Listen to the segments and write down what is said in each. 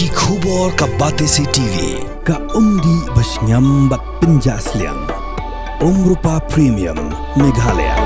Ki khubor ka Batesi TV. Ka umdi basnyambat penjaslian. Rupa Premium Meghalaya.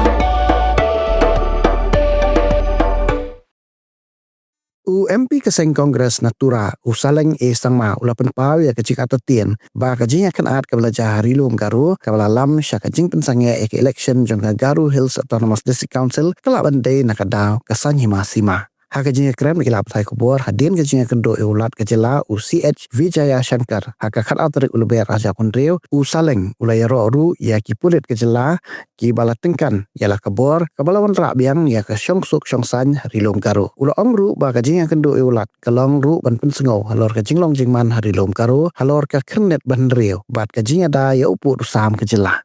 MP Keseng Kongres na Tura usalang sangma ulapan pau ya kecik Artatien ba Jingïakynad kabla Rilum Garo kabla lam syaka jing pensangya election jong Garo Hills Autonomous District Council kalaban day nakadaw kasanyima sima. Haka Jingïakynad mikilap tay kubor hadin ke Jingïakynad ulat kejela UCH Vijaya Shankar haka kat autorik uluber Raja Kundreo usalang ulayaro ru ya ki pulit kejela ki balatengkan ialah kabor kabalawan rabiang ya ke syongsuk syongsan Rilum Garo ulo ongru ba ka Jingïakynad ulat kalong ru ban pensengau halor ka jinglong jingman Rilum Garo halor ka kernet ban reo bat ka Jingïakynad ya upu sam kejela.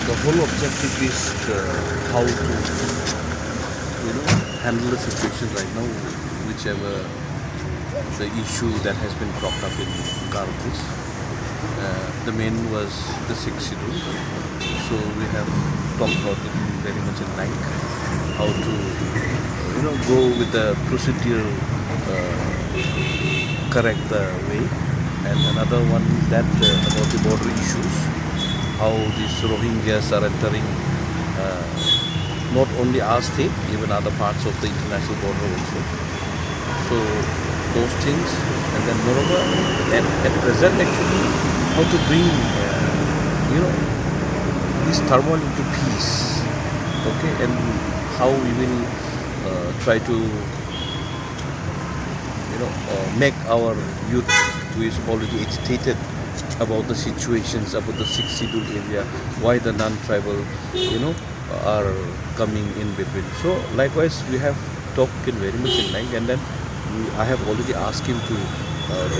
The whole objective is how to handle the situation right now, whichever the issue that has been cropped up in Garo. The main was the 6 schedule, so we have talked about it very much in length, how to go with the procedure correct the way, and another one is that about the border issues, how these Rohingyas are entering not only our state, even other parts of the international border also. So those things, and then moreover, at present actually, how to bring this turmoil into peace, okay, and how we will try to make our youth who is already agitated about the situations, about the 6 schedule area, why the non-tribal, are coming in between. So likewise we have talked in very much in length, and then I have already asked him to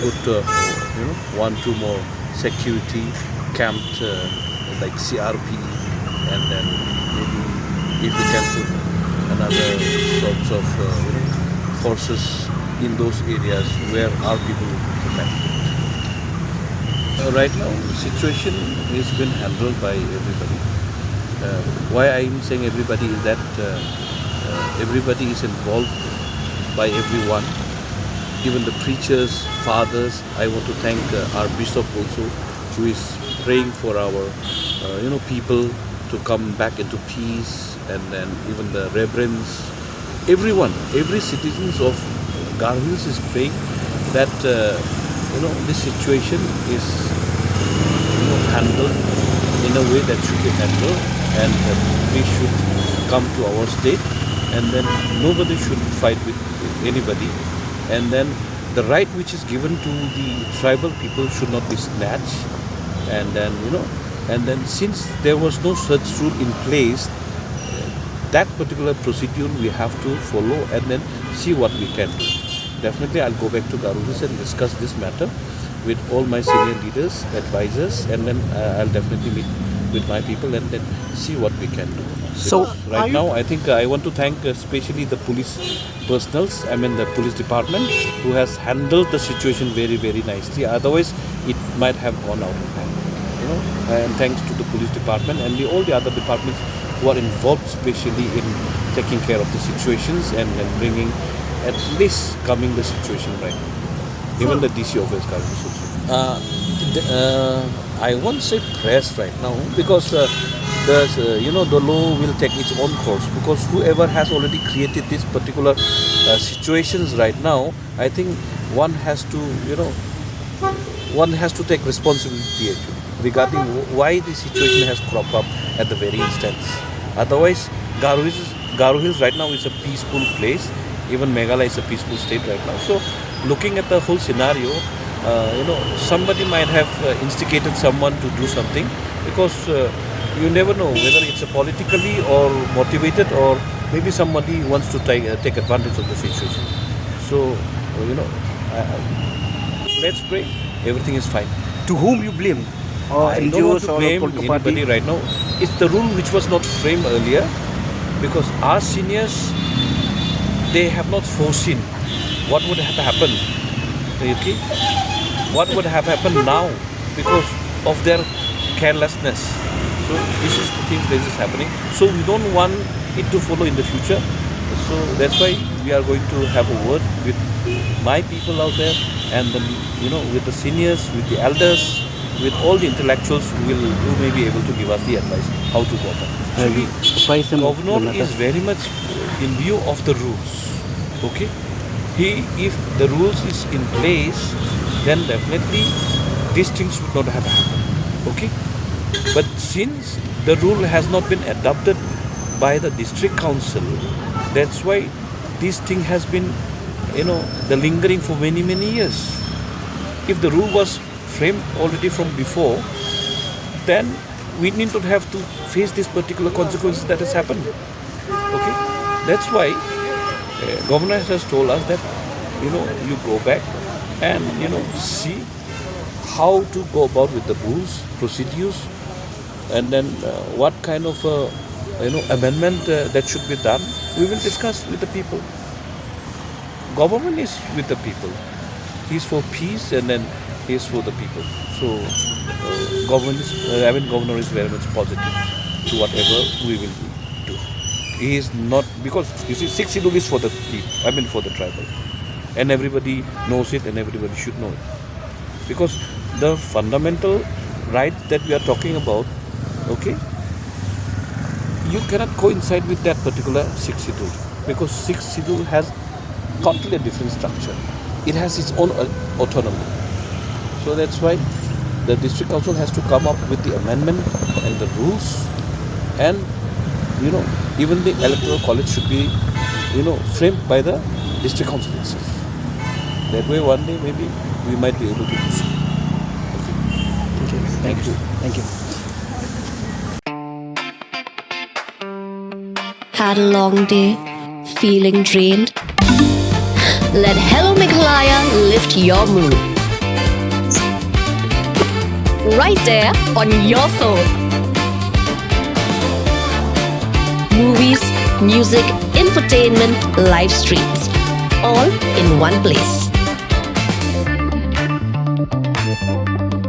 put 1-2 more security camped like CRP, and then maybe if we can put another sorts of forces in those areas where our people connect. Right now the situation is being handled by everybody. Why I am saying everybody is that everybody is involved by everyone, even the preachers, fathers. I want to thank our bishop also, who is praying for our people to come back into peace, and then even the reverends, everyone, every citizens of Garo Hills is praying that this situation is handled in a way that should be handled, and we should come to our state, and then nobody should fight with anybody, and then the right which is given to the tribal people should not be snatched, and then since there was no such rule in place, that particular procedure we have to follow and then see what we can do. Definitely I'll go back to Garo Hills and discuss this matter with all my senior leaders, advisors, and then I'll definitely meet with my people and then see what we can do. So right now I think I want to thank especially the police personals, the police department, who has handled the situation very, very nicely. Otherwise it might have gone out of hand. And thanks to the police department and all the other departments who are involved especially in taking care of the situations and bringing, at least calming the situation right now. Even the DC office also. I won't say press right now, because the law will take its own course, because whoever has already created these particular situations right now, I think one has to take responsibility regarding why the situation has cropped up at the very instance. Otherwise, Garo Hills right now is a peaceful place. Even Meghalaya is a peaceful state right now. So, looking at the whole scenario, somebody might have instigated someone to do something, because you never know whether it's politically or motivated, or maybe somebody wants to take advantage of the situation. So, let's pray everything is fine. To whom you blame? I don't want to blame anybody right now. It's the rule which was not framed earlier, because our seniors, they have not foreseen what would have happened. Okay? What would have happened now because of their carelessness. So this is the thing that is happening. So we don't want it to follow in the future. So that's why we are going to have a word with my people out there, and then with the seniors, with the elders, with all the intellectuals who may be able to give us the advice how to go about it. So governor is very much in view of the rules. Okay, if the rules is in place, then definitely these things would not have happened. Okay, but since the rule has not been adopted by the district council, that's why this thing has been the lingering for many years. If the rule was framed already from before, then we need not have to face this particular consequences that has happened. Okay, that's why governor has told us that you go back and see how to go about with the rules, procedures, and then what kind of amendment that should be done. We will discuss with the people. Government is with the people. He's for peace, and then he's for the people. So governor is very much positive to whatever we will do. He is not, because you see, 6 schedule is for the people, for the tribal, and everybody knows it, and everybody should know it, because the fundamental right that we are talking about, okay, you cannot coincide with that particular 6 schedule, because 6 schedule has totally a different structure. It has its own autonomy. So that's why the district council has to come up with the amendment and the rules, and even the electoral college should be framed by the district council itself. That way one day maybe we might be able to do so. Okay. Thank you. Had a long day, feeling drained? Let Hello Meghalaya lift your mood. Right there on your phone. Movies, music, infotainment, live streams, all in one place.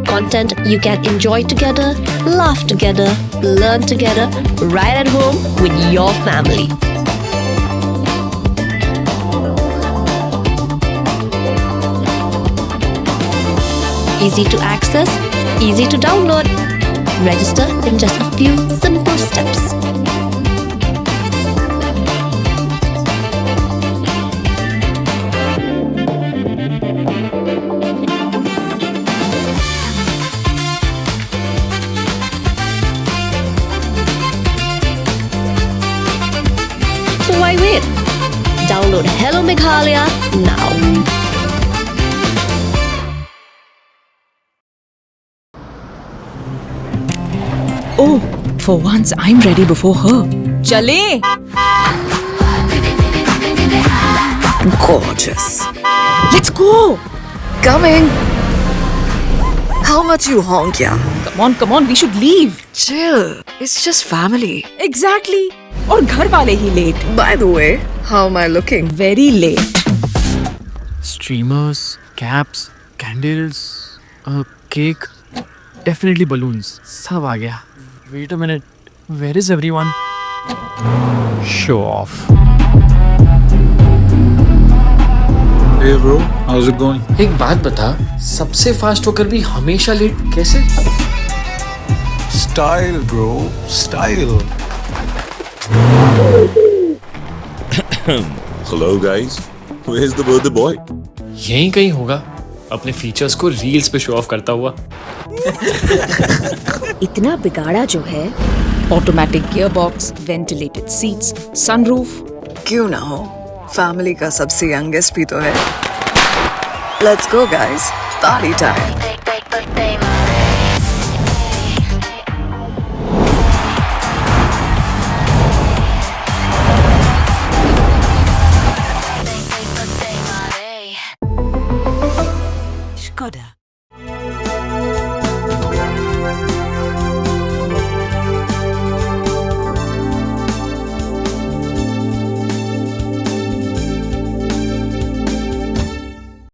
Content you can enjoy together, laugh together, learn together, right at home with your family. Easy to access, easy to download. Register in just a few simple steps. So why wait? Download Hello Meghalaya now. Oh, for once I'm ready before her. Chale! Gorgeous. Let's go! Coming. How much you honk, yeah? Come on, we should leave. Chill. It's just family. Exactly. और घर वाले ही late. By the way, how am I looking? Very late. Streamers, caps, candles, a cake, definitely balloons. सब आ गया. Wait a minute. Where is everyone? Show off. Hey bro, how's it going? एक बात बता, सबसे fast होकर भी हमेशा late कैसे? Style bro, style. Hello guys, where's the birthday boy? यहीं कहीं होगा, अपने फीचर्स को रील्स पे शो ऑफ करता हुआ. इतना बिगाड़ा जो है, automatic gearbox, ventilated seats, sunroof. क्यों ना हो? फैमिली का सबसे यंगेस्ट भी तो है. Let's go guys, party time.